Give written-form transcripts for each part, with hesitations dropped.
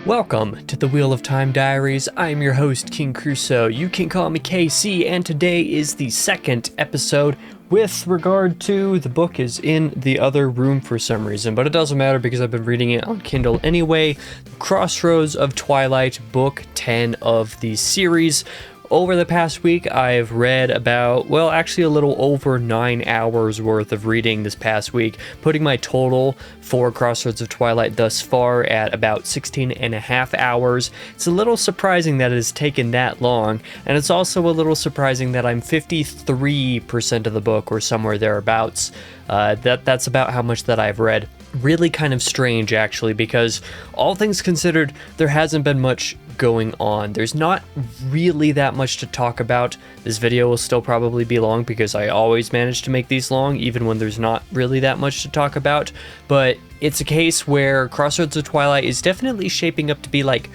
Welcome to the Wheel of Time Diaries. I'm your host, King Crusoe. You can call me KC, and today is the second episode with regard to the book is in the other room for some reason, but it doesn't matter because I've been reading it on Kindle anyway. Crossroads of Twilight, book 10 of the series. Over the past week, I've read about, well, actually a little over 9 hours worth of reading this past week, putting my total for Crossroads of Twilight thus far at about 16 and a half hours. It's a little surprising that it has taken that long, and it's also a little surprising that I'm 53% of the book or somewhere thereabouts. That's about how much that I've read. Really kind of strange, actually, because all things considered, there hasn't been much going on. There's not really that much to talk about. This video will still probably be long because I always manage to make these long, even when there's not really that much to talk about. But it's a case where Crossroads of Twilight is definitely shaping up to be like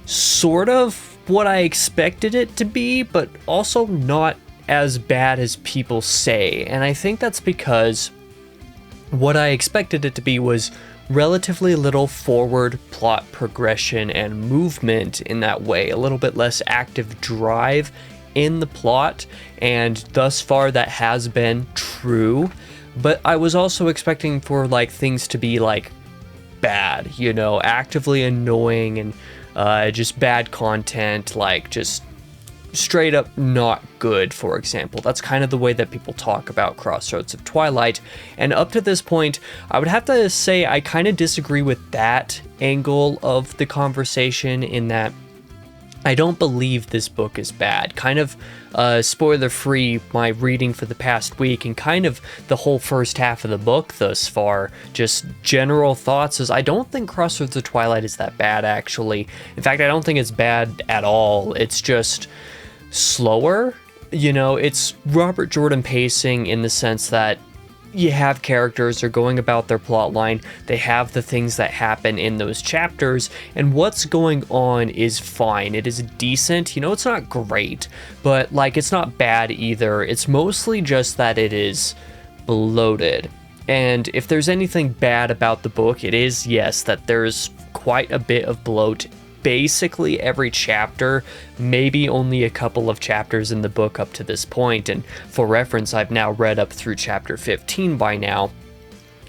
sort of what I expected it to be, but also not as bad as people say. And I think that's because what I expected it to be was relatively little forward plot progression and movement in that way, a little bit less active drive in the plot, and thus far that has been true. But I was also expecting for like things to be like bad, you know, actively annoying and just bad content, like just straight up not good, for example. That's kind of the way that people talk about Crossroads of Twilight, and up to this point I would have to say I kind of disagree with that angle of the conversation, in that I don't believe this book is bad. Kind of spoiler free, my reading for the past week and kind of the whole first half of the book thus far, just general thoughts is I don't think Crossroads of Twilight is that bad, actually. In fact, I don't think it's bad at all. It's just slower, you know. It's Robert Jordan pacing in the sense that you have characters, they're going about their plot line, they have the things that happen in those chapters, and what's going on is fine. It is decent, you know, it's not great, but like it's not bad either. It's mostly just that it is bloated. And if there's anything bad about the book, it is, yes, that there's quite a bit of bloat basically every chapter, maybe only a couple of chapters in the book up to this point. And for reference, I've now read up through chapter 15 by now.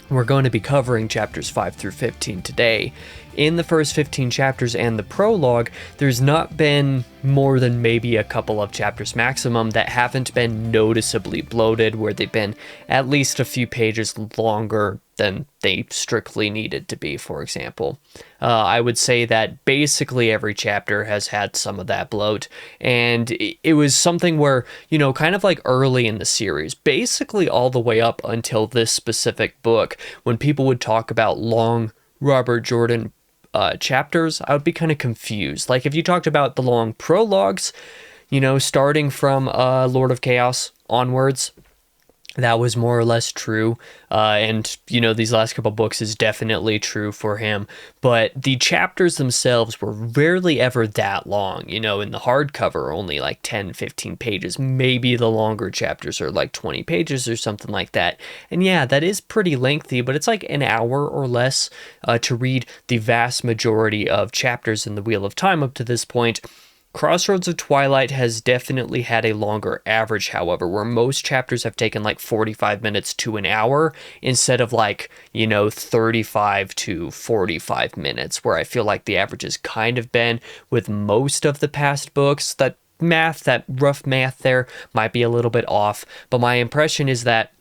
We're going to be covering chapters 5 through 15 today. In the first 15 chapters and the prologue, there's not been more than maybe a couple of chapters maximum that haven't been noticeably bloated, where they've been at least a few pages longer than they strictly needed to be, for example. I would say that basically every chapter has had some of that bloat, and it was something where, you know, kind of like early in the series, basically all the way up until this specific book, when people would talk about long Robert Jordan chapters, I would be kind of confused. Like if you talked about the long prologues, you know, starting from Lord of Chaos onwards, that was more or less true, and you know, these last couple books is definitely true for him, but the chapters themselves were rarely ever that long. You know, in the hardcover only like 10-15 pages, maybe the longer chapters are like 20 pages or something like that. And yeah, that is pretty lengthy, but it's like an hour or less to read the vast majority of chapters in the Wheel of Time up to this point. Crossroads of Twilight has definitely had a longer average, however, where most chapters have taken like 45 minutes to an hour instead of like, you know, 35 to 45 minutes, where I feel like the average has kind of been with most of the past books. That rough math there might be a little bit off, but my impression is that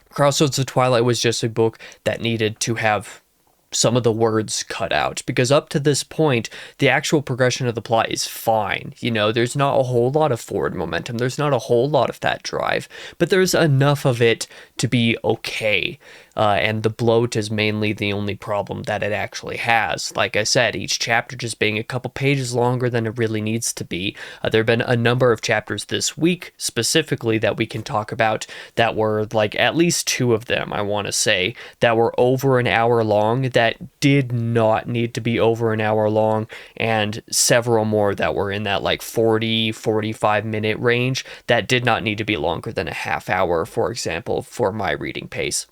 Crossroads of Twilight was just a book that needed to have some of the words cut out, because up to this point the actual progression of the plot is fine. You know, there's not a whole lot of forward momentum, there's not a whole lot of that drive, but there's enough of it to be okay. And the bloat is mainly the only problem that it actually has. Like I said, each chapter just being a couple pages longer than it really needs to be. There have been a number of chapters this week specifically that we can talk about that were like, at least 2 of them, I want to say, that were over an hour long that did not need to be over an hour long, and several more that were in that like 40-45 minute range that did not need to be longer than a half hour, for example, for my reading pace.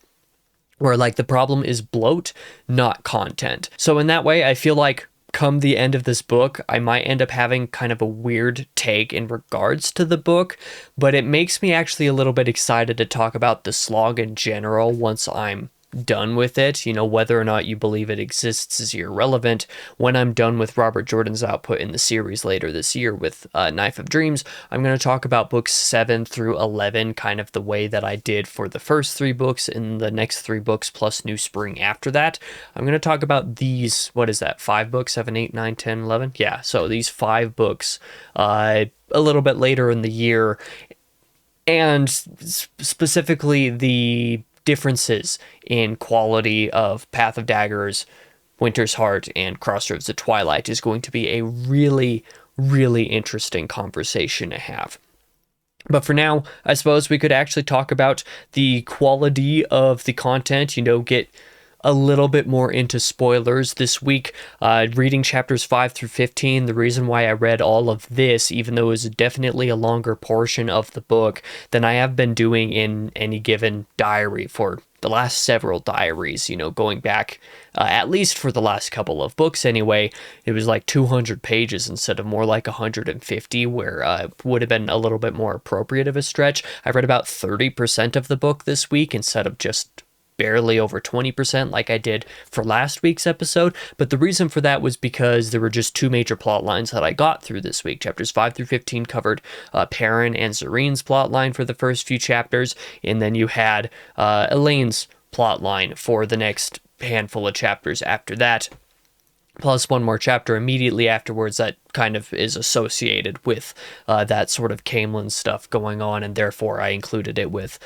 Where like the problem is bloat, not content. So in that way, I feel like come the end of this book, I might end up having kind of a weird take in regards to the book, but it makes me actually a little bit excited to talk about the slog in general once I'm done with it. Whether or not you believe it exists is irrelevant. When I'm done with Robert Jordan's output in the series later this year with Knife of Dreams, I'm going to talk about books 7 through 11, kind of the way that I did for the first 3 books and the next 3 books plus New Spring after that. I'm going to talk about these, 5 books, 7, 8, 9, 10, 11? Yeah, so these 5 books a little bit later in the year, and specifically the differences in quality of Path of Daggers, Winter's Heart, and Crossroads of Twilight is going to be a really, really interesting conversation to have. But for now, I suppose we could actually talk about the quality of the content, get a little bit more into spoilers this week. Reading chapters 5 through 15, the reason why I read all of this, even though it was definitely a longer portion of the book than I have been doing in any given diary for the last several diaries, going back at least for the last couple of books anyway, it was like 200 pages instead of more like 150, where it would have been a little bit more appropriate of a stretch. I read about 30% of the book this week instead of just barely over 20% like I did for last week's episode, but the reason for that was because there were just 2 major plot lines that I got through this week. Chapters 5 through 15 covered Perrin and Zareen's plot line for the first few chapters, and then you had Elaine's plot line for the next handful of chapters after that, plus 1 more chapter immediately afterwards that kind of is associated with that sort of Camelin stuff going on, and therefore I included it with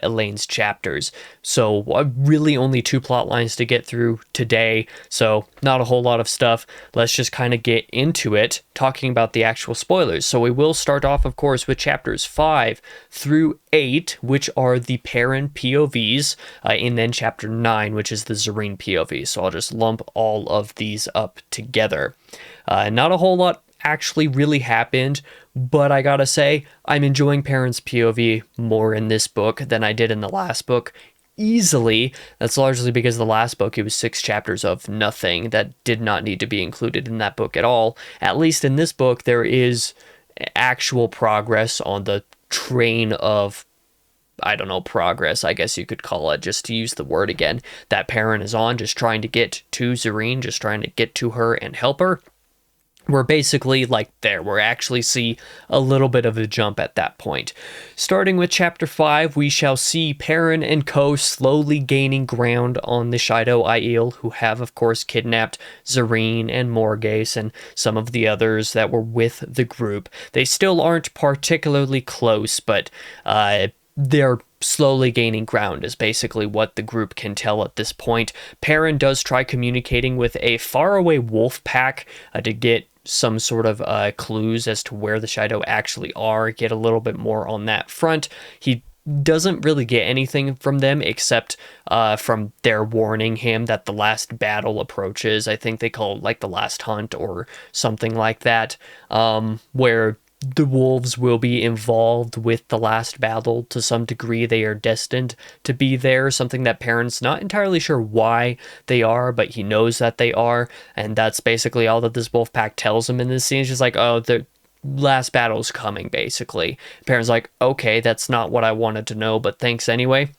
Elaine's chapters. So really only 2 plot lines to get through today, so not a whole lot of stuff. Let's just kind of get into it, talking about the actual spoilers. So we will start off, of course, with chapters 5 through 8, which are the Perrin POVs, and then chapter 9, which is the Zareen POV. So I'll just lump all of these up together. Not a whole lot actually really happened, but I gotta say, I'm enjoying Perrin's POV more in this book than I did in the last book. Easily. That's largely because the last book, it was 6 chapters of nothing that did not need to be included in that book at all. At least in this book, there is actual progress on the train of, I don't know, progress, I guess you could call it, just to use the word again, that Perrin is on, just trying to get to Zareen, just trying to get to her and help her. We're basically like there. We actually see a little bit of a jump at that point. Starting with chapter 5, we shall see Perrin and co slowly gaining ground on the Shido Aiel, who have, of course, kidnapped Zareen and Morghese and some of the others that were with the group. They still aren't particularly close, but they're slowly gaining ground is basically what the group can tell at this point. Perrin does try communicating with a faraway wolf pack to get some sort of clues as to where the Shido actually are, get a little bit more on that front. He doesn't really get anything from them except from their warning him that the last battle approaches. I think they call it like the last hunt or something like that, where the wolves will be involved with the last battle to some degree. They are destined to be there, something that Perrin's not entirely sure why they are, but he knows that they are, and that's basically all that this wolf pack tells him in this scene. It's just like, oh, the last battle's coming, basically. Perrin's like, okay, that's not what I wanted to know, but thanks anyway.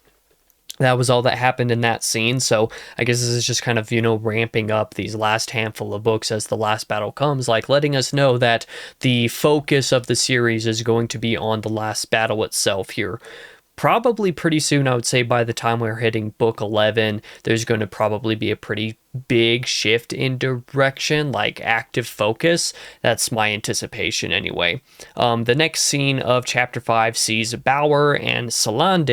That was all that happened in that scene, so I guess this is just kind of, ramping up these last handful of books as the last battle comes, like letting us know that the focus of the series is going to be on the last battle itself here. Probably pretty soon, I would say by the time we're hitting book 11, there's going to probably be a pretty big shift in direction, like active focus. That's my anticipation anyway. The next scene of chapter 5 sees Bauer and Saland,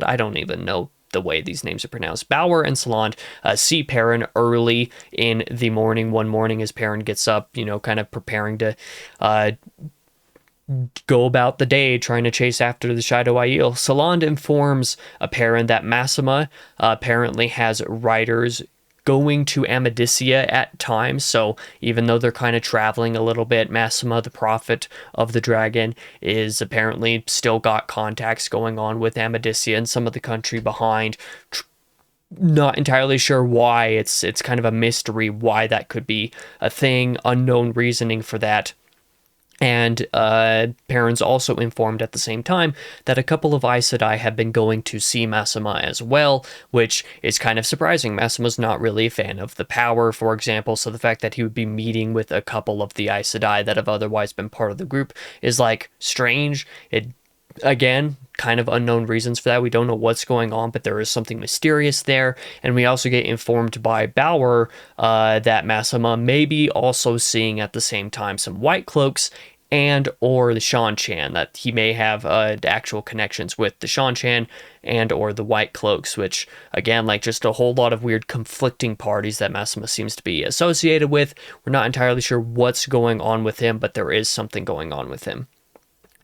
I don't even know the way these names are pronounced. Bauer and Saland see Perrin early in the morning, one morning as Perrin gets up, kind of preparing to go about the day trying to chase after the Shido Aiel. Saland informs Perrin that Massima apparently has riders going to Amadisia at times, so even though they're kind of traveling a little bit, Massima, the prophet of the dragon, is apparently still got contacts going on with Amadisia and some of the country behind, Not entirely sure why. It's kind of a mystery why that could be a thing, unknown reasoning for that. And Perrin's also informed at the same time that a couple of Aes Sedai have been going to see Massima as well, which is kind of surprising. Massima's not really a fan of the power, for example, so the fact that he would be meeting with a couple of the Aes Sedai that have otherwise been part of the group is, like, strange. It, again, kind of unknown reasons for that. We don't know what's going on, but there is something mysterious there. And we also get informed by Bauer that Massima may be also seeing at the same time some White Cloaks and or the Shan-Chan, that he may have actual connections with the Shan-Chan and or the White Cloaks, which, again, like, just a whole lot of weird conflicting parties that Massima seems to be associated with. We're not entirely sure what's going on with him, but there is something going on with him.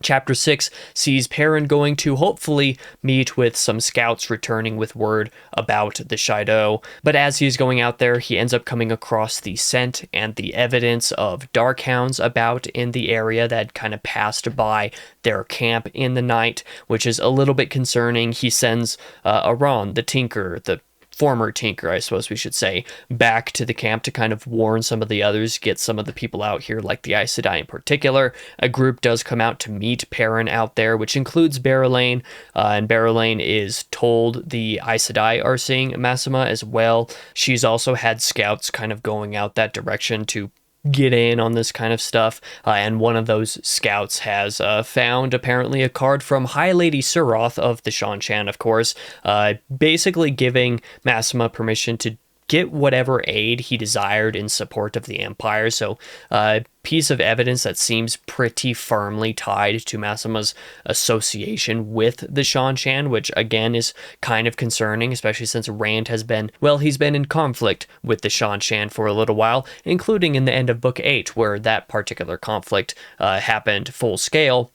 Chapter 6 sees Perrin going to hopefully meet with some scouts returning with word about the Shaido, but as he's going out there, he ends up coming across the scent and the evidence of darkhounds about in the area that kind of passed by their camp in the night, which is a little bit concerning. He sends Aran, the Tinker, the former Tinker, I suppose we should say, back to the camp to kind of warn some of the others, get some of the people out here, like the Aes Sedai in particular. A group does come out to meet Perrin out there, which includes Barrelane, and Barrelane is told the Aes Sedai are seeing Massima as well. She's also had scouts kind of going out that direction to get in on this kind of stuff, and one of those scouts has found apparently a card from High Lady Suroth of the Shan-Chan, of course, basically giving Massima permission to get whatever aid he desired in support of the Empire. So a piece of evidence that seems pretty firmly tied to Massima's association with the Shan-Chan, which again is kind of concerning, especially since Rand has been, well, he's been in conflict with the Shan-Chan for a little while, including in the end of Book 8, where that particular conflict happened full scale.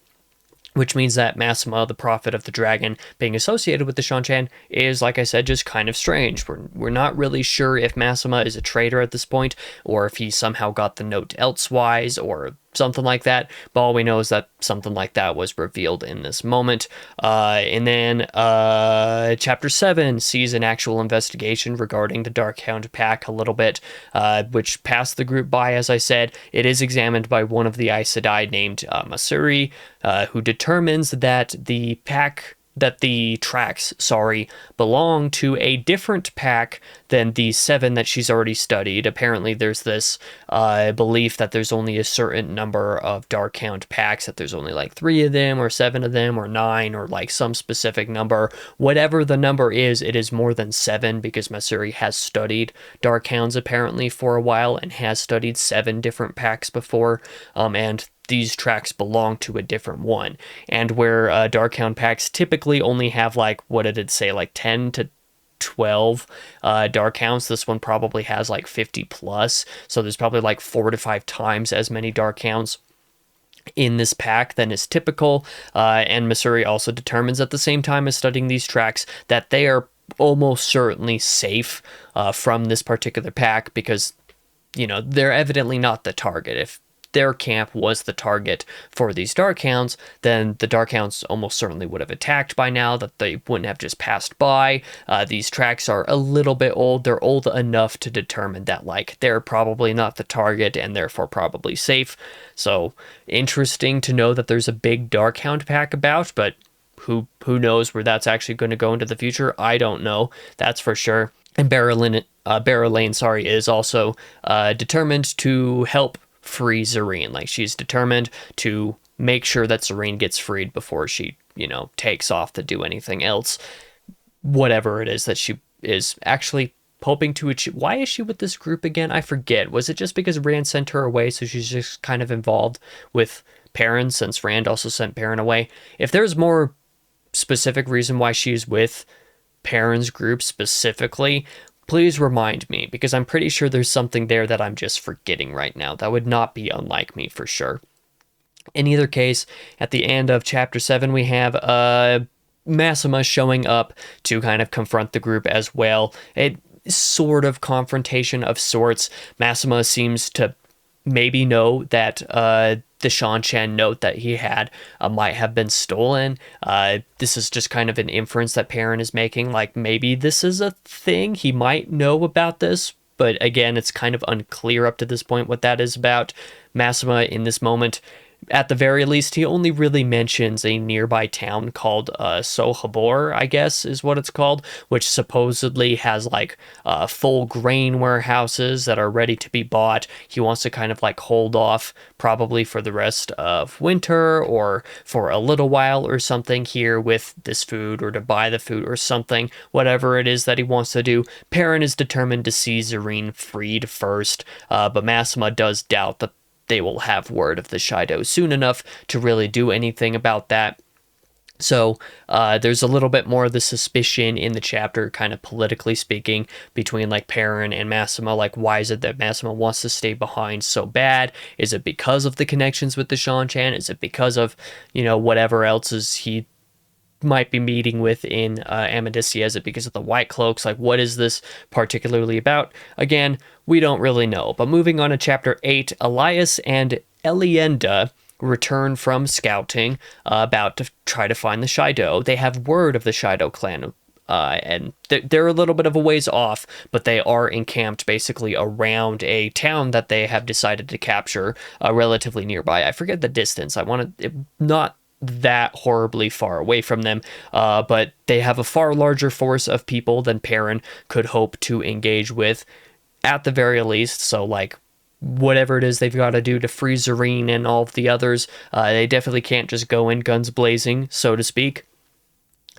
Which means that Massima, the Prophet of the Dragon, being associated with the Shan-Chan is, like I said, just kind of strange. We're not really sure if Massima is a traitor at this point, or if he somehow got the note elsewise, or something like that. But all we know is that something like that was revealed in this moment. And then Chapter 7 sees an actual investigation regarding the Darkhound pack a little bit, which passed the group by, as I said. It is examined by one of the Aes Sedai named Masuri, who determines that the tracks, belong to a different pack than the 7 that she's already studied. Apparently there's this belief that there's only a certain number of Darkhound packs, that there's only like 3 of them, or 7 of them, or 9, or like some specific number. Whatever the number is, it is more than 7, because Masuri has studied Darkhounds apparently for a while, and has studied 7 different packs before, and these tracks belong to a different one. And where Darkhound packs typically only have, like, what did it say, like 10 to 12 Darkhounds, this one probably has like 50 plus, so there's probably like 4 to 5 times as many Darkhounds in this pack than is typical. And Masuri also determines at the same time as studying these tracks that they are almost certainly safe from this particular pack, because, you know, they're evidently not the target. If their camp was the target for these Darkhounds, then the Darkhounds almost certainly would have attacked by now, that they wouldn't have just passed by. These tracks are a little bit old. They're old enough to determine that, like, they're probably not the target and therefore probably safe. So interesting to know that there's a big Darkhound pack about, but who knows where that's actually going to go into the future? I don't know. That's for sure. And Barrelane, is also determined to help free Zareen. Like, she's determined to make sure that Zareen gets freed before she, you know, takes off to do anything else. Whatever it is that she is actually hoping to achieve. Why is she with this group again? I forget. Was it just because Rand sent her away, so she's just kind of involved with Perrin, since Rand also sent Perrin away? If there's more specific reason why she's with Perrin's group specifically, please remind me, because I'm pretty sure there's something there that I'm just forgetting right now. That would not be unlike me for sure. In either case, at the end of Chapter 7, we have Massima showing up to kind of confront the group as well. A sort of confrontation of sorts. Massima seems to maybe know that the Shanchan note that he had might have been stolen. This is just kind of an inference that Perrin is making. Like, maybe this is a thing. He might know about this, but again, it's kind of unclear up to this point what that is about. Massima, in this moment, at the very least, he only really mentions a nearby town called Sohabor, I guess is what it's called, which supposedly has like full grain warehouses that are ready to be bought. He wants to kind of like hold off probably for the rest of winter or for a little while or something here with this food, or to buy the food or something, whatever it is that he wants to do. Perrin is determined to see Zareen freed first, but Massima does doubt that they will have word of the Shido soon enough to really do anything about that. So there's a little bit more of the suspicion in the chapter, kind of politically speaking, between like Perrin and Massima. Like, why is it that Massima wants to stay behind so bad? Is it because of the connections with the Shanchan? Is it because of, whatever else is he might be meeting with in Amadicia? Is it because of the White Cloaks? Like, what is this particularly about? Again, we don't really know. But moving on to chapter 8, Elias and Elienda return from scouting, about to try to find the Shido. They have word of the Shido clan, and they're a little bit of a ways off, but they are encamped basically around a town that they have decided to capture relatively nearby. I forget the distance. I want to not that horribly far away from them, but they have a far larger force of people than Perrin could hope to engage with, at the very least. So like, whatever it is they've got to do to free Zareen and all of the others, they definitely can't just go in guns blazing, so to speak.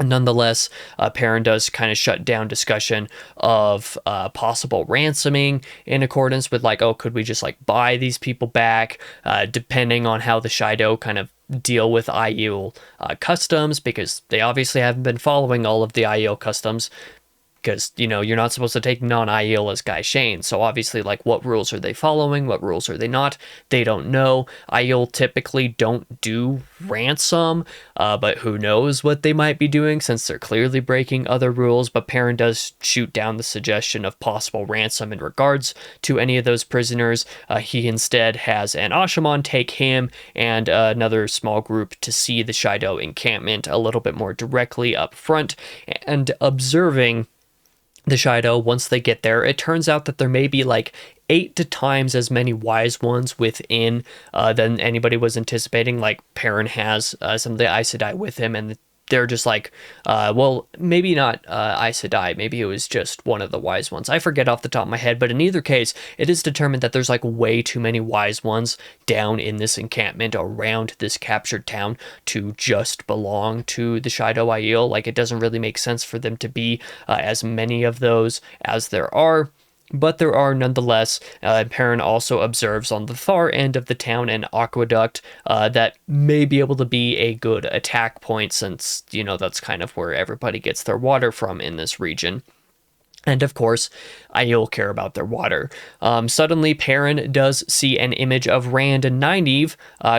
Nonetheless, Perrin does kind of shut down discussion of possible ransoming in accordance with like, oh, could we just like buy these people back, depending on how the Shido kind of deal with Aiel customs, because they obviously haven't been following all of the Aiel customs, because, you're not supposed to take non-Aiel as Guy Shane. So obviously, like, what rules are they following? What rules are they not? They don't know. Aiel typically don't do ransom, but who knows what they might be doing, since they're clearly breaking other rules. But Perrin does shoot down the suggestion of possible ransom in regards to any of those prisoners. He instead has an Ashaman take him and another small group to see the Shido encampment a little bit more directly up front, and observing the Shido. Once they get there, it turns out that there may be like 8 times as many wise ones within than anybody was anticipating. Like, Perrin has some of the Aes Sedai with him, and they're just like, well, maybe not Aes Sedai, maybe it was just one of the wise ones. I forget off the top of my head, but in either case, it is determined that there's like way too many wise ones down in this encampment around this captured town to just belong to the Shido Aiel. Like, it doesn't really make sense for them to be as many of those as there are. But there are nonetheless. Perrin also observes on the far end of the town an aqueduct that may be able to be a good attack point, since, that's kind of where everybody gets their water from in this region. And of course, Aiel care about their water. Suddenly, Perrin does see an image of Rand and Nynaeve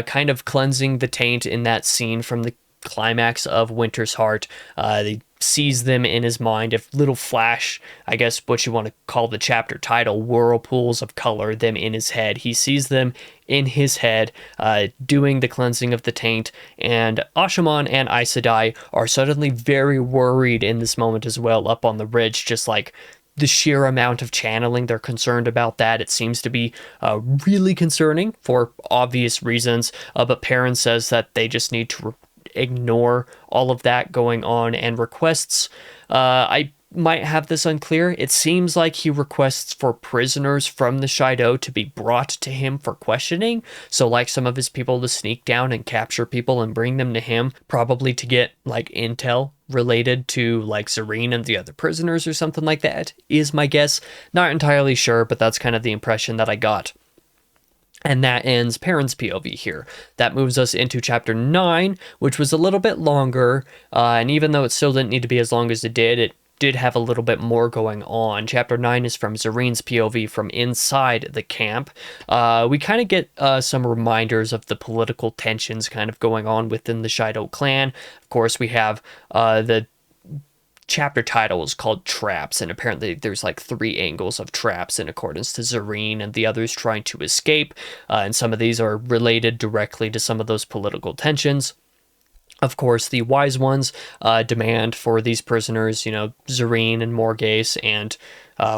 kind of cleansing the taint in that scene from the climax of Winter's Heart. They sees them in his mind, a little flash, I guess what you want to call the chapter title, whirlpools of color, them in his head. He sees them in his head doing the cleansing of the taint, and Ashaman and Aes Sedai are suddenly very worried in this moment as well, up on the ridge, just like the sheer amount of channeling. They're concerned about that. It seems to be really concerning for obvious reasons, but Perrin says that they just need to ignore all of that going on, and requests, I might have this unclear, it seems like he requests for prisoners from the Shido to be brought to him for questioning. So like some of his people to sneak down and capture people and bring them to him, probably to get like intel related to like Zareen and the other prisoners or something like that, is my guess. Not entirely sure, but that's kind of the impression that I got. And that ends Perrin's POV here. That moves us into chapter 9, which was a little bit longer, and even though it still didn't need to be as long as it did have a little bit more going on. Chapter 9 is from Zareen's POV from inside the camp. We kind of get some reminders of the political tensions kind of going on within the Shido clan. Of course, we have the chapter title is called Traps, and apparently there's like 3 angles of traps in accordance to Zareen and the others trying to escape, and some of these are related directly to some of those political tensions. Of course, the wise ones demand for these prisoners, Zareen and Morghese and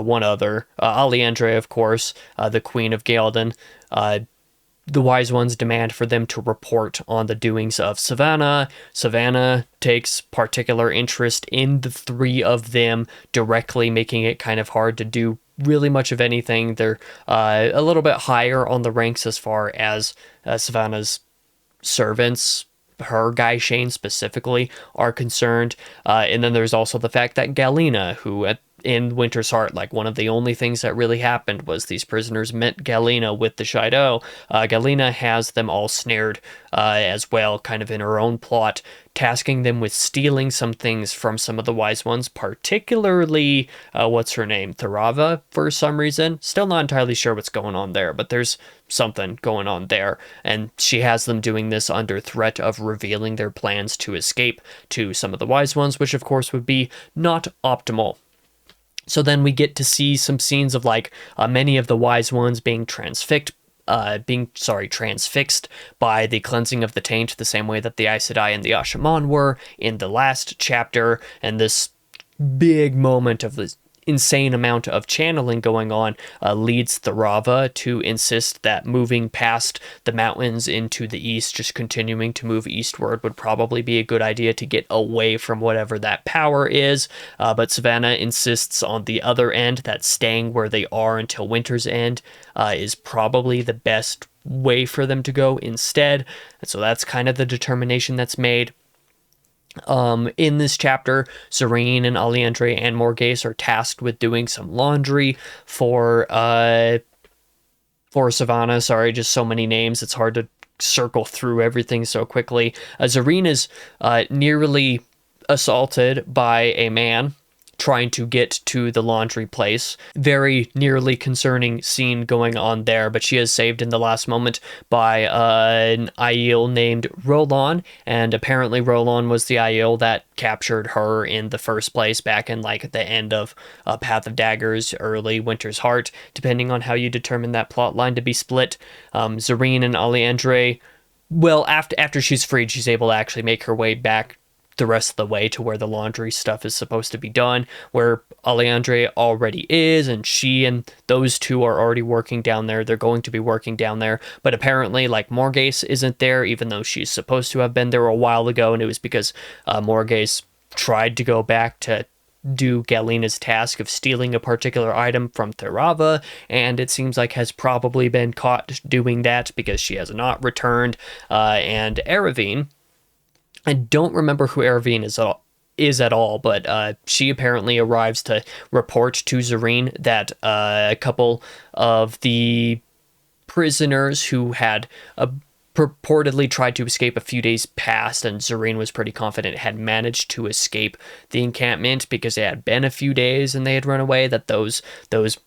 one other, Alliandre, of course, the Queen of Ghealdan. The wise ones demand for them to report on the doings of Savannah. Savannah takes particular interest in the 3 of them directly, making it kind of hard to do really much of anything. They're a little bit higher on the ranks as far as Savannah's servants, her guy Shane specifically, are concerned. And then there's also the fact that Galena, who in Winter's Heart, like one of the only things that really happened was these prisoners met Galena with the Shaido. Galena has them all snared as well, kind of in her own plot, tasking them with stealing some things from some of the wise ones, particularly, what's her name, Tharava, for some reason. Still not entirely sure what's going on there, but there's something going on there. And she has them doing this under threat of revealing their plans to escape to some of the wise ones, which of course would be not optimal. So then we get to see some scenes of like many of the wise ones being transfixed by the cleansing of the taint, the same way that the Aes Sedai and the Ashaman were in the last chapter, and this big moment of this insane amount of channeling going on leads Tharava to insist that moving past the mountains into the east, just continuing to move eastward, would probably be a good idea to get away from whatever that power is. But Savannah insists on the other end, that staying where they are until Winter's End is probably the best way for them to go instead. And so that's kind of the determination that's made. In this chapter, Zareen and Alliandre and Morghese are tasked with doing some laundry for Savannah. Sorry, just so many names. It's hard to circle through everything so quickly. Zareen is nearly assaulted by a man trying to get to the laundry place. Very nearly concerning scene going on there, but she is saved in the last moment by an Aiel named Roland, and apparently Roland was the Aiel that captured her in the first place back in like the end of Path of Daggers, early Winter's Heart, depending on how you determine that plot line to be split. Zareen and Alliandre, well, after she's freed, she's able to actually make her way back the rest of the way to where the laundry stuff is supposed to be done, where Alliandre already is, and she and those two are already working down there. They're going to be working down there, but apparently, like, Morghese isn't there, even though she's supposed to have been there a while ago, and it was because Morghese tried to go back to do Galena's task of stealing a particular item from Tharava, and it seems like has probably been caught doing that because she has not returned, and Eravine, I don't remember who Eravine is at all, but she apparently arrives to report to Zareen that a couple of the prisoners who had purportedly tried to escape a few days past, and Zareen was pretty confident had managed to escape the encampment because it had been a few days and they had run away, that those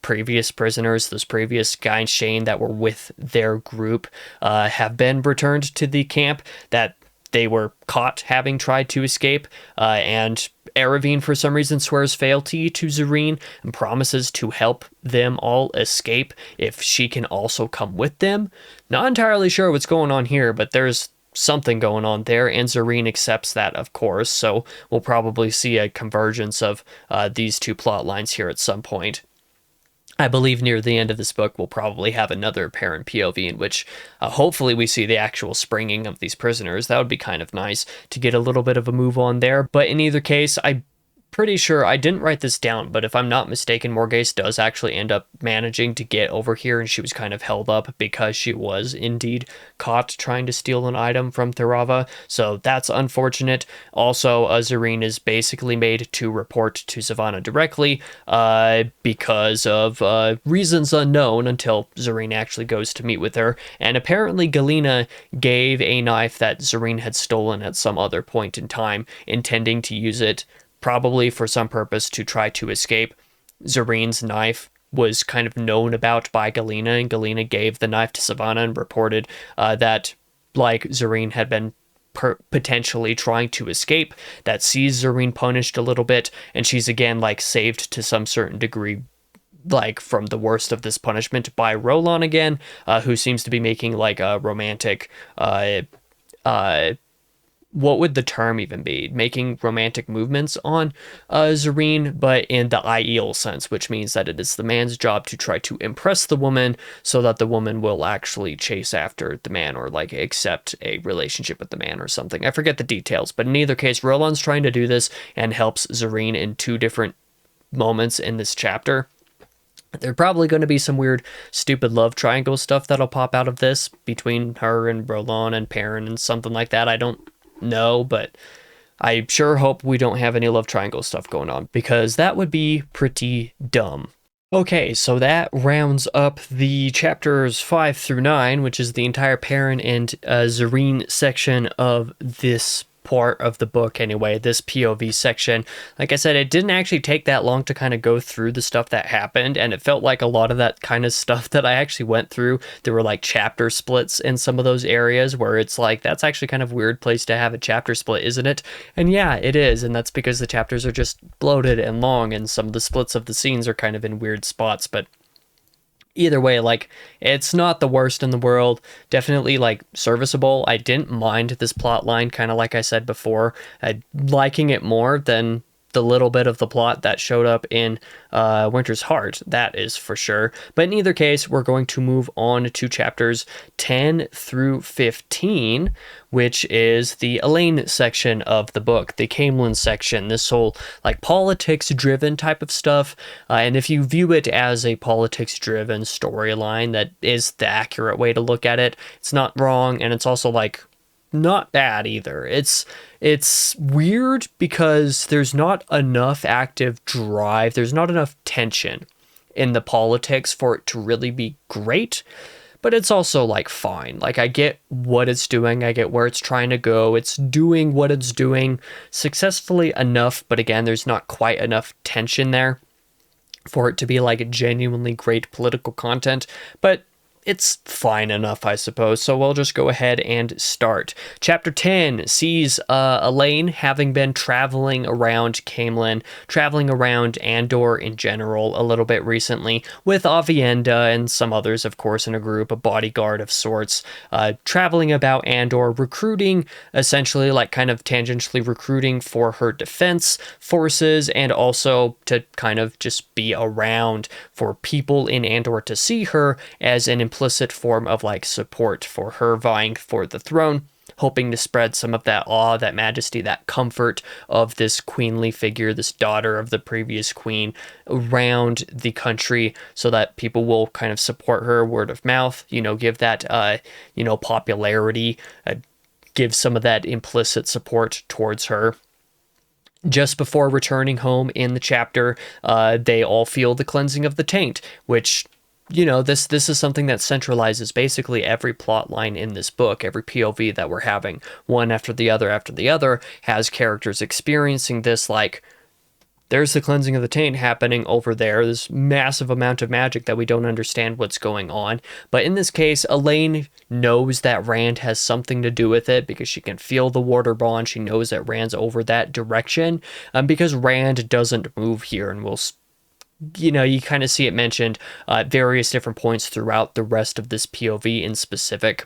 previous prisoners, those previous Guy and Shane that were with their group have been returned to the camp, that they were caught having tried to escape, and Eravine for some reason swears fealty to Zareen and promises to help them all escape if she can also come with them. Not entirely sure what's going on here, but there's something going on there, and Zareen accepts that, of course, so we'll probably see a convergence of these two plot lines here at some point. I believe near the end of this book, we'll probably have another parent POV in which hopefully we see the actual springing of these prisoners. That would be kind of nice to get a little bit of a move on there. But in either case, I'm pretty sure I didn't write this down, but if I'm not mistaken, Morghese does actually end up managing to get over here, and she was kind of held up because she was indeed caught trying to steal an item from Tharava, so that's unfortunate. Also, Zareen is basically made to report to Savannah directly because of reasons unknown until Zareen actually goes to meet with her, and apparently Galena gave a knife that Zareen had stolen at some other point in time, intending to use it probably for some purpose to try to escape. Zareen's knife was kind of known about by Galena, and Galena gave the knife to Savannah and reported that, like, Zareen had been potentially trying to escape, that sees Zareen punished a little bit, and she's again like saved to some certain degree, like from the worst of this punishment by Roland again, who seems to be making like a romantic what would the term even be? Making romantic movements on Zareen, but in the Aiel sense, which means that it is the man's job to try to impress the woman so that the woman will actually chase after the man or like accept a relationship with the man or something. I forget the details, but in either case, Roland's trying to do this and helps Zareen in two different moments in this chapter. There's probably going to be some weird, stupid love triangle stuff that'll pop out of this between her and Roland and Perrin and something like that. I don't know, but I sure hope we don't have any love triangle stuff going on, because that would be pretty dumb. Okay, so that rounds up the chapters 5 through 9, which is the entire Perrin and Zareen section of this part of the book anyway, this POV section. Like I said, it didn't actually take that long to kind of go through the stuff that happened, and it felt like a lot of that kind of stuff that I actually went through, there were like chapter splits in some of those areas where it's like, that's actually kind of a weird place to have a chapter split, isn't it? And yeah, it is, and that's because the chapters are just bloated and long, and some of the splits of the scenes are kind of in weird spots, but either way, like, it's not the worst in the world. Definitely, like, serviceable. I didn't mind this plot line, kind of like I said before. Liking it more than the little bit of the plot that showed up in Winter's Heart, that is for sure. But in either case, we're going to move on to chapters 10 through 15, which is the Elaine section of the book, the Camelin section, this whole like politics-driven type of stuff. And if you view it as a politics-driven storyline, that is the accurate way to look at it. It's not wrong, and it's also like not bad either. It's weird because there's not enough active drive, there's not enough tension in the politics for it to really be great, but it's also like fine. Like, I get what it's doing, I get where it's trying to go, it's doing what it's doing successfully enough, but again, there's not quite enough tension there for it to be like genuinely great political content, but it's fine enough, I suppose, so we'll just go ahead and start. Chapter 10 sees Elaine having been traveling around Camelin, traveling around Andor in general a little bit recently, with Avienda and some others, of course, in a group, a bodyguard of sorts, traveling about Andor, recruiting, essentially, like, kind of tangentially recruiting for her defense forces, and also to kind of just be around for people in Andor to see her as an implicit form of like support for her vying for the throne, hoping to spread some of that awe, that majesty, that comfort of this queenly figure, this daughter of the previous queen, around the country, so that people will kind of support her word of mouth, you know, give that popularity, give some of that implicit support towards her. Just before returning home in the chapter, they all feel the cleansing of the taint, which, you know, this is something that centralizes basically every plot line in this book. Every POV that we're having, one after the other, has characters experiencing this, like, there's the cleansing of the taint happening over there, this massive amount of magic that we don't understand what's going on. But in this case, Elaine knows that Rand has something to do with it because she can feel the water bond. She knows that Rand's over that direction, because Rand doesn't move here, and we'll, you know, you kind of see it mentioned at various different points throughout the rest of this POV in specific,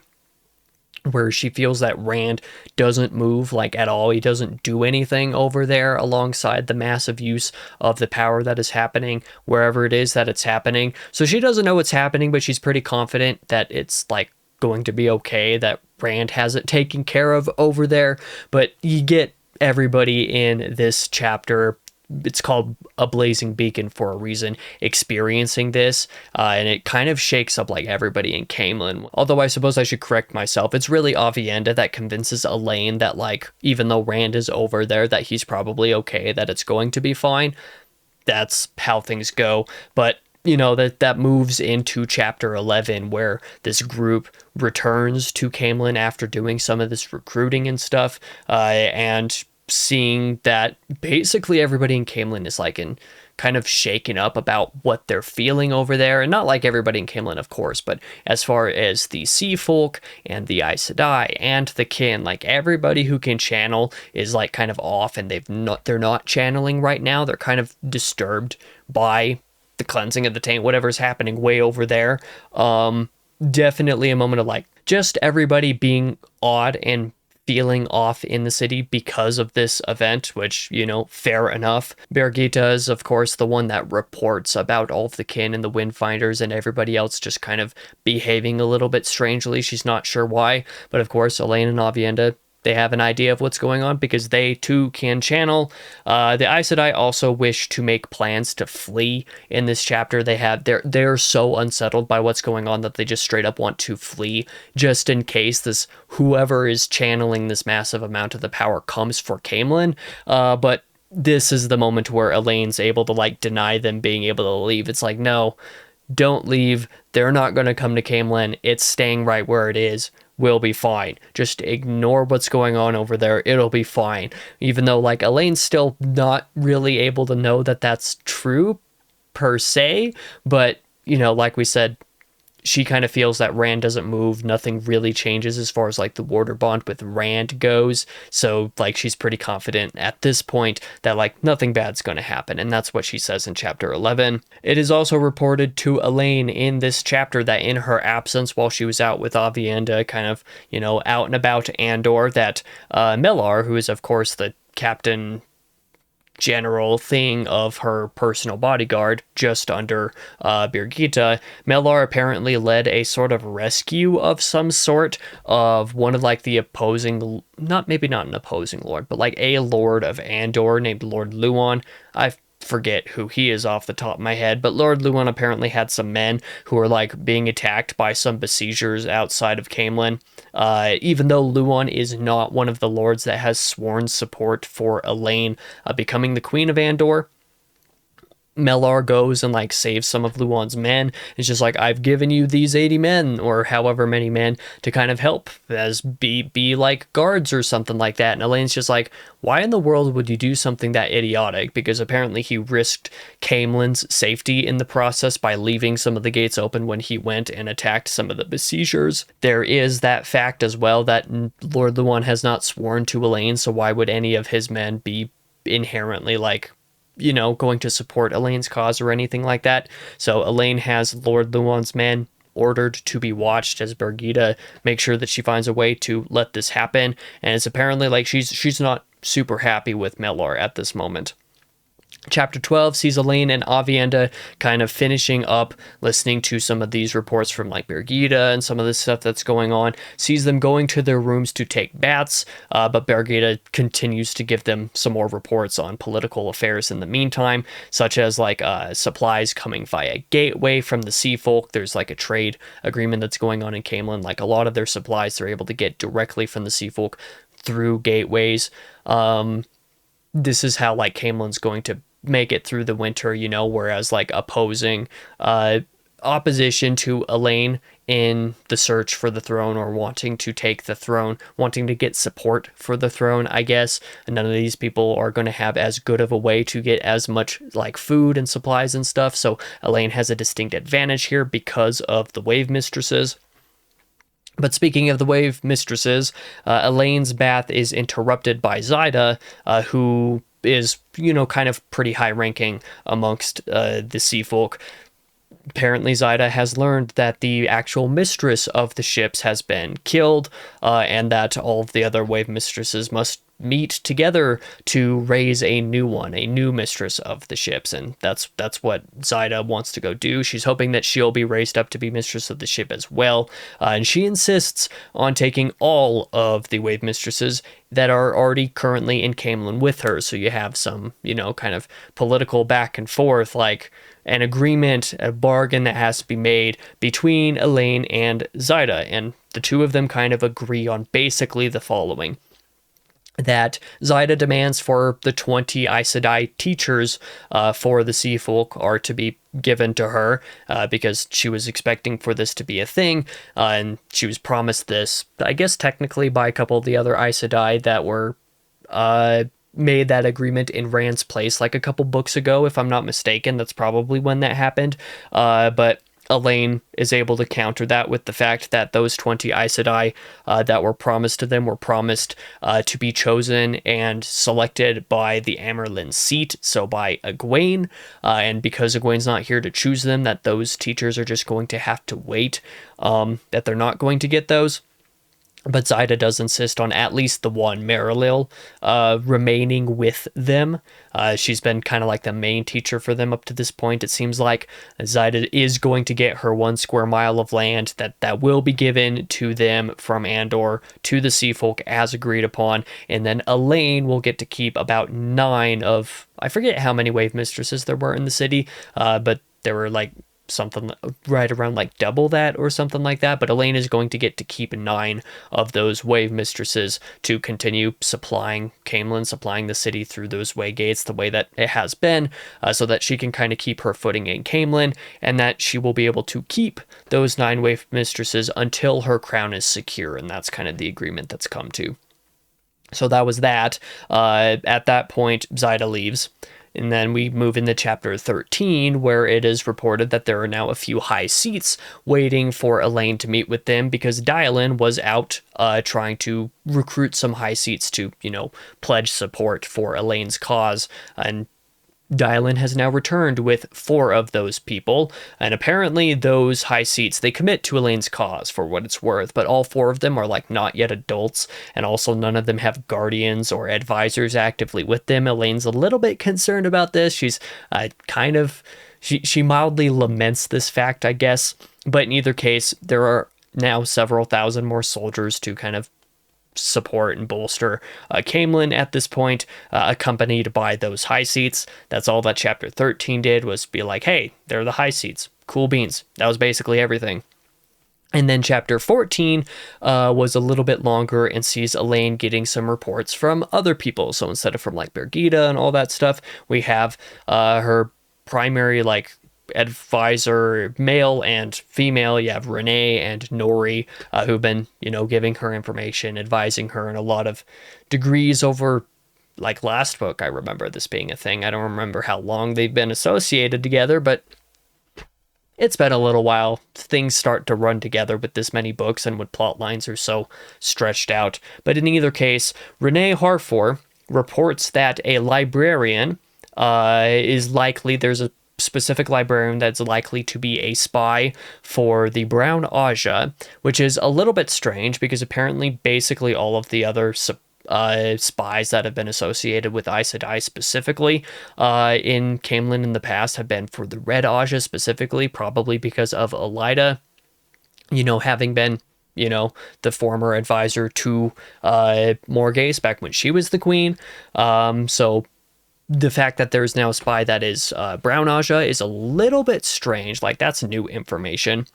where she feels that Rand doesn't move, like, at all. He doesn't do anything over there alongside the massive use of the power that is happening wherever it is that it's happening. So she doesn't know what's happening, but she's pretty confident that it's, like, going to be okay, that Rand has it taken care of over there. But you get everybody in this chapter, it's called A Blazing Beacon for a reason, experiencing this, and it kind of shakes up like everybody in Camelin. Although I suppose I should correct myself, it's really Avienda that convinces Elaine that, like, even though Rand is over there, that he's probably okay, that it's going to be fine. That's how things go. But, you know, that moves into chapter 11, where this group returns to Camelin after doing some of this recruiting and stuff, and seeing that basically everybody in Camelin is like in kind of shaken up about what they're feeling over there. And not like everybody in Camelin, of course, but as far as the Sea Folk and the Aes Sedai and the Kin, like everybody who can channel is like kind of off, and they're not channeling right now. They're kind of disturbed by the cleansing of the taint, whatever's happening way over there. Definitely a moment of like just everybody being odd and feeling off in the city because of this event, which, you know, fair enough. Birgitta is, of course, the one that reports about all of the Kin and the Windfinders, and everybody else just kind of behaving a little bit strangely. She's not sure why, but of course, Elaine and Avienda, they have an idea of what's going on because they too can channel. The Aes Sedai also wish to make plans to flee in this chapter. They're so unsettled by what's going on that they just straight up want to flee, just in case this whoever is channeling this massive amount of the power comes for Camelin. But this is the moment where Elaine's able to like deny them being able to leave. It's like, no, don't leave. They're not going to come to Camelin. It's staying right where it is. Will be fine. Just ignore what's going on over there. It'll be fine. Even though, like, Elaine's still not really able to know that that's true per se, but, you know, like we said, she kind of feels that Rand doesn't move. Nothing really changes as far as like the warder bond with Rand goes. So like she's pretty confident at this point that like nothing bad's going to happen. And that's what she says in chapter 11. It is also reported to Elaine in this chapter that in her absence, while she was out with Avienda, kind of, you know, out and about Andor, that Mellar, who is of course the captain general thing of her personal bodyguard just under Birgitta, Mellar apparently led a sort of rescue of some sort of one of like the opposing, maybe not an opposing lord, but like a lord of Andor named Lord Luon. I forget who he is off the top of my head, but Lord Luon apparently had some men who were like being attacked by some besiegers outside of Camelin. Even though Luon is not one of the lords that has sworn support for Elaine becoming the Queen of Andor, Mellar goes and like saves some of Luon's men. It's just like, I've given you these 80 men or however many men to kind of help as be like guards or something like that. And Elaine's just like, why in the world would you do something that idiotic? Because apparently he risked Camelin's safety in the process by leaving some of the gates open when he went and attacked some of the besiegers. There is that fact as well that Lord Luon has not sworn to Elaine, so why would any of his men be inherently like, you know, going to support Elaine's cause or anything like that? So Elaine has Lord Luon's men ordered to be watched as Birgitta makes sure that she finds a way to let this happen. And it's apparently like she's not super happy with Mellar at this moment. Chapter 12 sees Elaine and Avienda kind of finishing up listening to some of these reports from like Birgitta and some of the stuff that's going on, sees them going to their rooms to take baths, but Birgitta continues to give them some more reports on political affairs in the meantime, such as like supplies coming via gateway from the Sea Folk. There's like a trade agreement that's going on in Camelin. Like a lot of their supplies they're able to get directly from the Sea Folk through gateways. This is how like Camelin's going to make it through the winter, you know, whereas like opposition to Elaine in the search for the throne or wanting to take the throne, wanting to get support for the throne, I guess. And none of these people are going to have as good of a way to get as much like food and supplies and stuff. So Elaine has a distinct advantage here because of the Wave Mistresses. But speaking of the Wave Mistresses, Elaine's bath is interrupted by Zaida, who is, you know, kind of pretty high ranking amongst the Sea Folk. Apparently Zaida has learned that the actual mistress of the ships has been killed, and that all of the other Wave Mistresses must meet together to raise a new one, a new mistress of the ships. And that's what Zaida wants to go do. She's hoping that she'll be raised up to be mistress of the ship as well. And she insists on taking all of the Wave Mistresses that are already currently in Camelin with her. So you have some, you know, kind of political back and forth, like an agreement, a bargain that has to be made between Elaine and Zaida. And the two of them kind of agree on basically the following: that Zaida demands for the 20 Aes Sedai teachers for the Sea Folk are to be given to her, because she was expecting for this to be a thing, and she was promised this, I guess technically by a couple of the other Aes Sedai that were made that agreement in Rand's place like a couple books ago, if I'm not mistaken. That's probably when that happened. But Elaine is able to counter that with the fact that those 20 Aes Sedai that were promised to them were promised to be chosen and selected by the Amyrlin seat, so by Egwene. And because Egwene's not here to choose them, that those teachers are just going to have to wait, that they're not going to get those. But Zaida does insist on at least the one, Marilil, remaining with them. She's been kind of like the main teacher for them up to this point. It seems like Zaida is going to get her 1 square mile of land that will be given to them from Andor to the Sea Folk as agreed upon. And then Elaine will get to keep about 9 of, I forget how many wave mistresses there were in the city, but there were like something right around like double that or something like that. But Elaine is going to get to keep 9 of those wave mistresses to continue supplying Caemlyn, supplying the city through those way gates the way that it has been, so that she can kind of keep her footing in Caemlyn, and that she will be able to keep those 9 wave mistresses until her crown is secure. And that's kind of the agreement that's come to. So that was that. At that point, Zaida leaves. And then we move into chapter 13, where it is reported that there are now a few high seats waiting for Elaine to meet with them, because Dylan was out trying to recruit some high seats to, pledge support for Elaine's cause. And Dylan has now returned with 4 of those people, and apparently those high seats, they commit to Elaine's cause for what it's worth, but all 4 of them are like not yet adults, and also none of them have guardians or advisors actively with them. Elaine's a little bit concerned about this. She's she mildly laments this fact, I guess, but in either case, there are now several thousand more soldiers to kind of support and bolster Caemlyn at this point, accompanied by those high seats. That's all that chapter 13 did, was be like, hey, they're the high seats. Cool beans. That was basically everything. And then chapter 14 was a little bit longer and sees Elaine getting some reports from other people. So instead of from like Birgitta and all that stuff, we have her primary advisor, male and female. You have Renee and Nori, who've been, giving her information, advising her in a lot of degrees over, like last book. I remember this being a thing. I don't remember how long they've been associated together, but it's been a little while. Things start to run together with this many books and when plot lines are so stretched out. But in either case, Renee Harfor reports that a librarian is likely, there's a specific librarian that's likely to be a spy for the Brown Aja, which is a little bit strange because apparently basically all of the other spies that have been associated with Aes Sedai specifically in Caemlyn in the past have been for the Red Aja specifically, probably because of Elida, having been the former advisor to Morghese back when she was the queen. So the fact that there's now a spy that is Brown Aja is a little bit strange. Like, that's new information.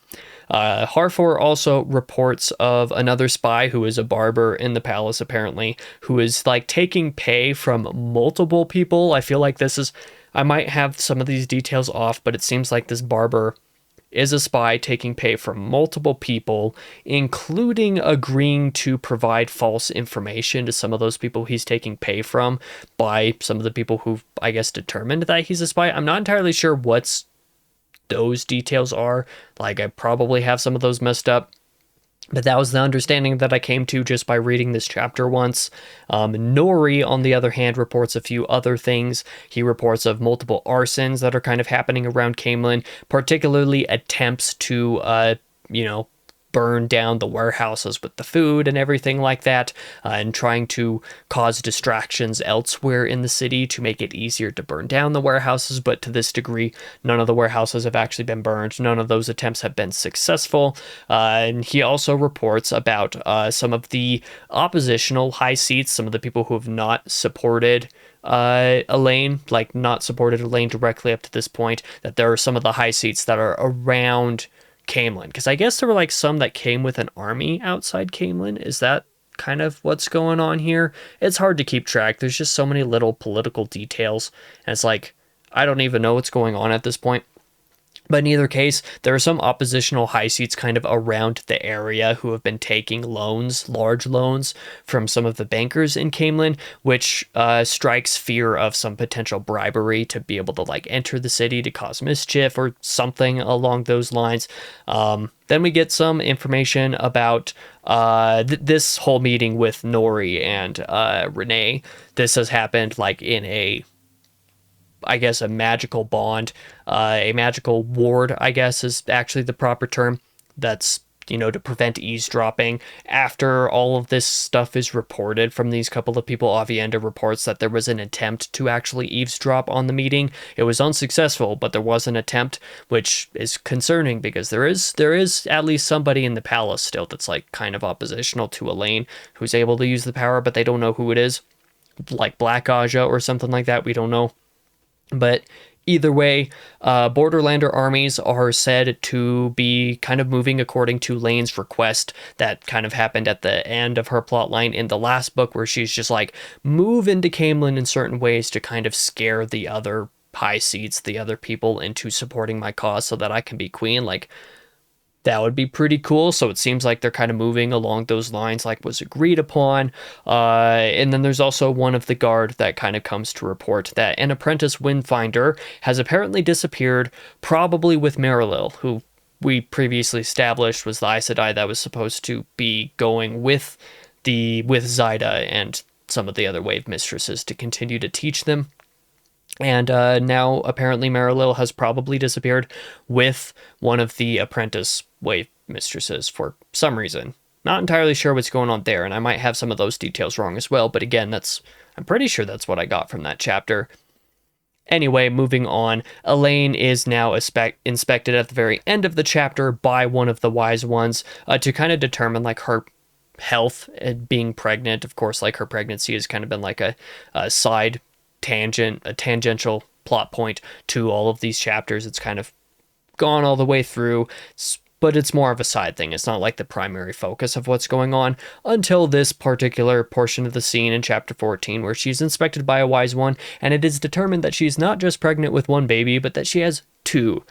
Harfor also reports of another spy who is a barber in the palace, apparently, who is like taking pay from multiple people. I feel like I might have some of these details off, but it seems like this barber is a spy taking pay from multiple people, including agreeing to provide false information to some of those people he's taking pay from by some of the people who've, I guess, determined that he's a spy. I'm not entirely sure what those details are. Like, I probably have some of those messed up, but that was the understanding that I came to just by reading this chapter once. Nori, on the other hand, reports a few other things. He reports of multiple arsons that are kind of happening around Caemlyn, particularly attempts to, burn down the warehouses with the food and everything like that, and trying to cause distractions elsewhere in the city to make it easier to burn down the warehouses. But to this degree, none of the warehouses have actually been burned. None of those attempts have been successful. And he also reports about some of the oppositional high seats, some of the people who have not supported Elaine, not supported Elaine directly up to this point, that there are some of the high seats that are around Caemlyn, because I guess there were some that came with an army outside Caemlyn. Is that kind of what's going on here? It's hard to keep track. There's just so many little political details, and it's I don't even know what's going on at this point. But in either case, there are some oppositional high seats kind of around the area who have been taking loans, large loans, from some of the bankers in Camelin, which strikes fear of some potential bribery to be able to like enter the city to cause mischief or something along those lines. Then we get some information about this whole meeting with Nori and Renee. This has happened like in I guess, a magical bond, a magical ward, I guess, is actually the proper term. That's, to prevent eavesdropping. After all of this stuff is reported from these couple of people, Avienda reports that there was an attempt to actually eavesdrop on the meeting. It was unsuccessful, but there was an attempt, which is concerning because there is at least somebody in the palace still that's like kind of oppositional to Elaine who's able to use the power, but they don't know who it is. Like Black Aja or something like that. We don't know. But either way, Borderlander armies are said to be kind of moving according to Lane's request that kind of happened at the end of her plotline in the last book, where she's just like, move into Camelin in certain ways to kind of scare the other high seats, the other people into supporting my cause so that I can be queen. Like, that would be pretty cool. So it seems like they're kind of moving along those lines like was agreed upon. And then there's also one of the guard that kind of comes to report that an apprentice Windfinder has apparently disappeared, probably with Marilil, who we previously established was the Aes Sedai that was supposed to be going with Zyda and some of the other wave mistresses to continue to teach them. And now apparently Marilil has probably disappeared with one of the apprentice wave mistresses for some reason. Not entirely sure what's going on there, and I might have some of those details wrong as well, but again, I'm pretty sure that's what I got from that chapter. Anyway, moving on, Elaine is now inspected at the very end of the chapter by one of the wise ones to kind of determine like her health and being pregnant. Of course, like her pregnancy has kind of been like a side tangent, a tangential plot point to all of these chapters. It's kind of gone all the way through, but it's more of a side thing. It's not like the primary focus of what's going on until this particular portion of the scene in chapter 14 where she's inspected by a wise one, and it is determined that she's not just pregnant with one baby, but that she has two.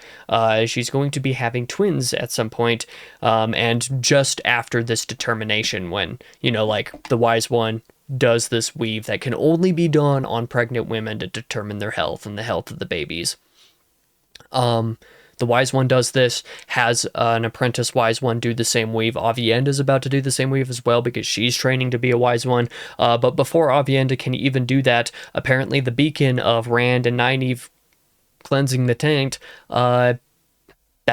She's going to be having twins at some point, and just after this determination when, like the wise one does this weave that can only be done on pregnant women to determine their health and the health of the babies. The wise one does this, has an apprentice wise one do the same weave. Avienda is about to do the same weave as well because she's training to be a wise one. But before Avienda can even do that, apparently the beacon of Rand and Nynaeve cleansing the taint, that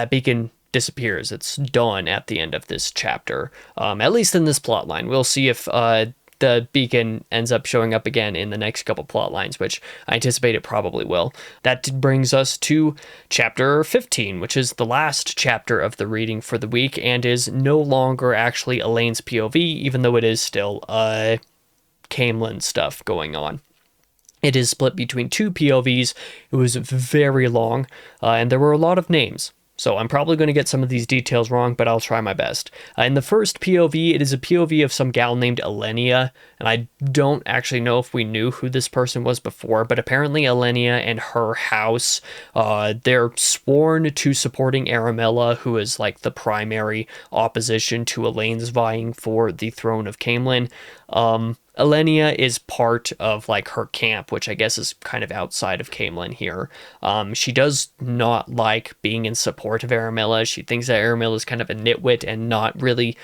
beacon disappears. It's done at the end of this chapter, at least in this plot line. We'll see if the beacon ends up showing up again in the next couple plot lines, which I anticipate it probably will. That brings us to chapter 15, which is the last chapter of the reading for the week and is no longer actually Elaine's POV, even though it is still Camelin stuff going on. It is split between two POVs. It was very long, and there were a lot of names. So I'm probably going to get some of these details wrong, but I'll try my best. In the first POV, it is a POV of some gal named Elenia, and I don't actually know if we knew who this person was before, but apparently Elenia and her house, they're sworn to supporting Aramella, who is like the primary opposition to Elaine's vying for the throne of Camelin. Elenia is part of like her camp, which I guess is kind of outside of Camelin here. She does not like being in support of Aramella. She thinks that Aramella is kind of a nitwit and not really,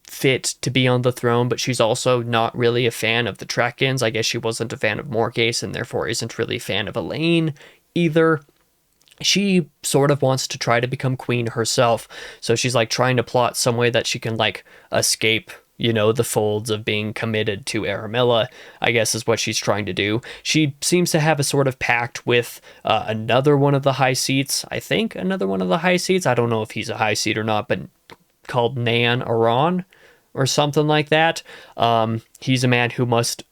fit to be on the throne, but she's also not really a fan of the Trekins. I guess she wasn't a fan of Morghese and therefore isn't really a fan of Elaine either. She sort of wants to try to become queen herself, so she's like trying to plot some way that she can like escape the folds of being committed to Aramella, I guess is what she's trying to do. She seems to have a sort of pact with another one of the high seats. I think another one of the high seats. I don't know if he's a high seat or not, but called Nan Aran or something like that. He's a man who must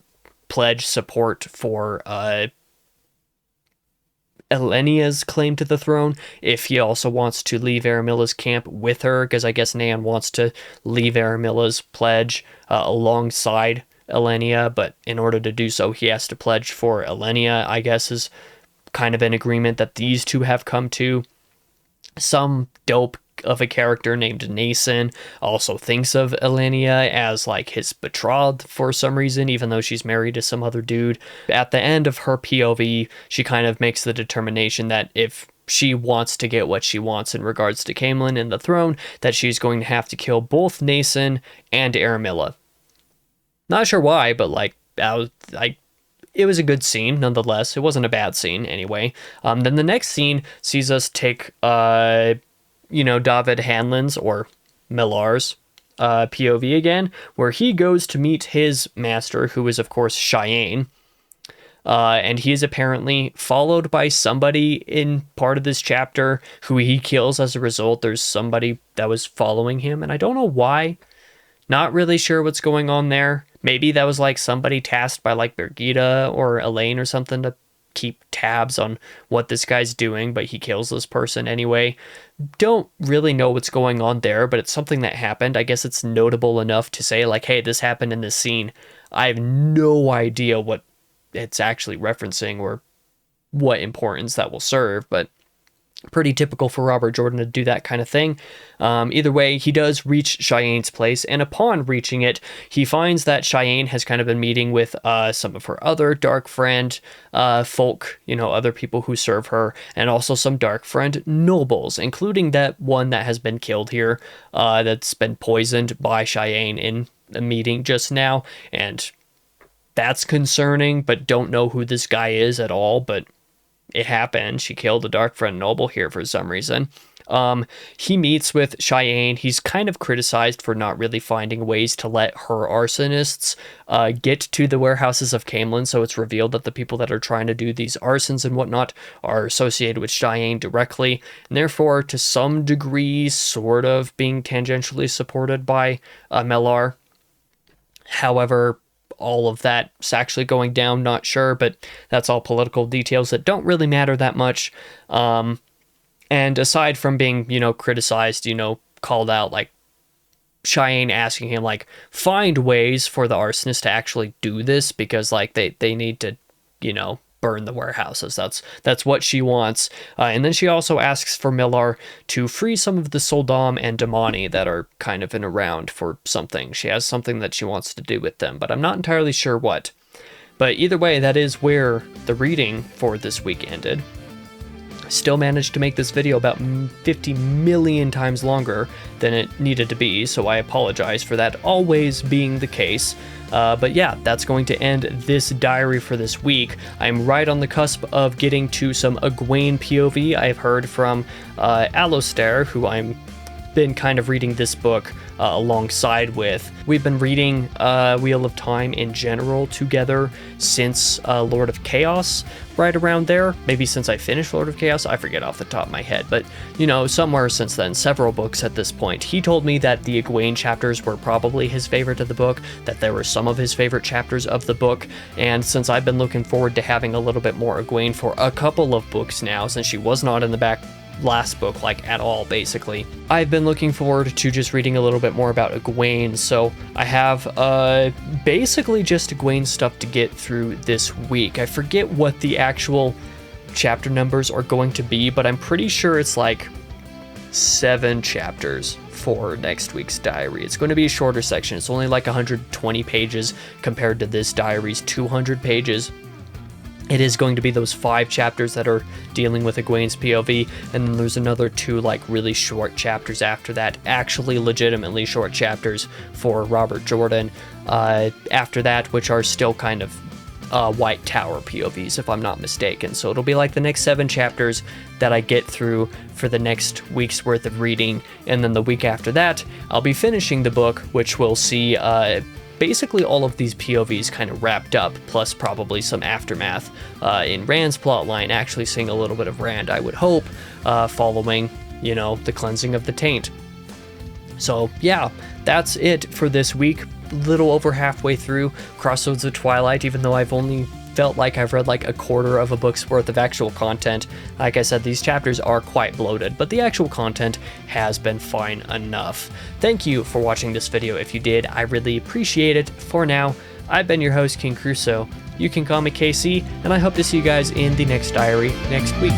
pledge support for Elenia's claim to the throne if he also wants to leave Aramilla's camp with her, because I guess Nan wants to leave Aramilla's pledge alongside Elenia, but in order to do so he has to pledge for Elenia, I guess is kind of an agreement that these two have come to. Some dope of a character named Nason also thinks of Elenia as like his betrothed for some reason, even though she's married to some other dude. At the end of her POV, she kind of makes the determination that if she wants to get what she wants in regards to Caemlyn and the throne, that she's going to have to kill both Nason and Aramilla. Not sure why, but like, it was a good scene nonetheless. It wasn't a bad scene anyway. Then the next scene sees us take, David Hanlon's, or Millar's, POV again, where he goes to meet his master, who is of course Cheyenne. And he is apparently followed by somebody in part of this chapter who he kills as a result. There's somebody that was following him, and I don't know why. Not really sure what's going on there. Maybe that was like somebody tasked by like Birgitta or Elaine or something to keep tabs on what this guy's doing, but he kills this person anyway. Don't really know what's going on there, but it's something that happened. I guess it's notable enough to say like, hey, this happened in this scene. I have no idea what it's actually referencing or what importance that will serve, but pretty typical for Robert Jordan to do that kind of thing. Either way, he does reach Cheyenne's place, and upon reaching it, he finds that Cheyenne has kind of been meeting with some of her other Dark Friend folk, other people who serve her, and also some Dark Friend nobles, including that one that has been killed here, that's been poisoned by Cheyenne in a meeting just now, and that's concerning, but don't know who this guy is at all, but it happened. She killed a Dark Friend noble here for some reason. He meets with Cheyenne. He's kind of criticized for not really finding ways to let her arsonists get to the warehouses of Caemlyn, so it's revealed that the people that are trying to do these arsons and whatnot are associated with Cheyenne directly, and therefore, to some degree, sort of being tangentially supported by Millar. However, all of that's actually going down, not sure, but that's all political details that don't really matter that much. And aside from being, criticized, called out, like Cheyenne asking him, like, find ways for the arsonists to actually do this, because like they need to, burn the warehouses. That's what she wants. And then she also asks for Millar to free some of the Soldam and Damani that are kind of in around for something. She has something that she wants to do with them, but I'm not entirely sure what. But either way, that is where the reading for this week ended. Still managed to make this video about 50 million times longer than it needed to be, so I apologize for that always being the case. But yeah, that's going to end this diary for this week. I'm right on the cusp of getting to some Egwene POV. I've heard from Alistair, who I'm been kind of reading this book alongside with. We've been reading Wheel of Time in general together since Lord of Chaos, right around there. Maybe since I finished Lord of Chaos, I forget off the top of my head, but somewhere since then, several books at this point. He told me that the Egwene chapters were probably his favorite of the book, that there were some of his favorite chapters of the book, and since I've been looking forward to having a little bit more Egwene for a couple of books now, since she was not in the back last book, like at all, basically, I've been looking forward to just reading a little bit more about Egwene, so I have basically just Egwene stuff to get through this week. I forget what the actual chapter numbers are going to be, but I'm pretty sure it's like 7 chapters for next week's diary. It's going to be a shorter section. It's only like 120 pages compared to this diary's 200 pages. It is going to be those 5 chapters that are dealing with Egwene's POV, and then there's another 2 like really short chapters after that, actually legitimately short chapters for Robert Jordan after that, which are still kind of White Tower POVs, if I'm not mistaken. So it'll be like the next 7 chapters that I get through for the next week's worth of reading, and then the week after that, I'll be finishing the book, which will see basically all of these POVs kind of wrapped up, plus probably some aftermath in Rand's plotline, actually seeing a little bit of Rand, I would hope, following, the cleansing of the taint. So yeah, that's it for this week. Little over halfway through Crossroads of Twilight, even though I've only felt like I've read like a quarter of a book's worth of actual content. Like I said, these chapters are quite bloated, but the actual content has been fine enough. Thank you for watching this video. If you did, I really appreciate it. For now, I've been your host, King Crusoe, You can call me KC, and I hope to see you guys in the next diary next week.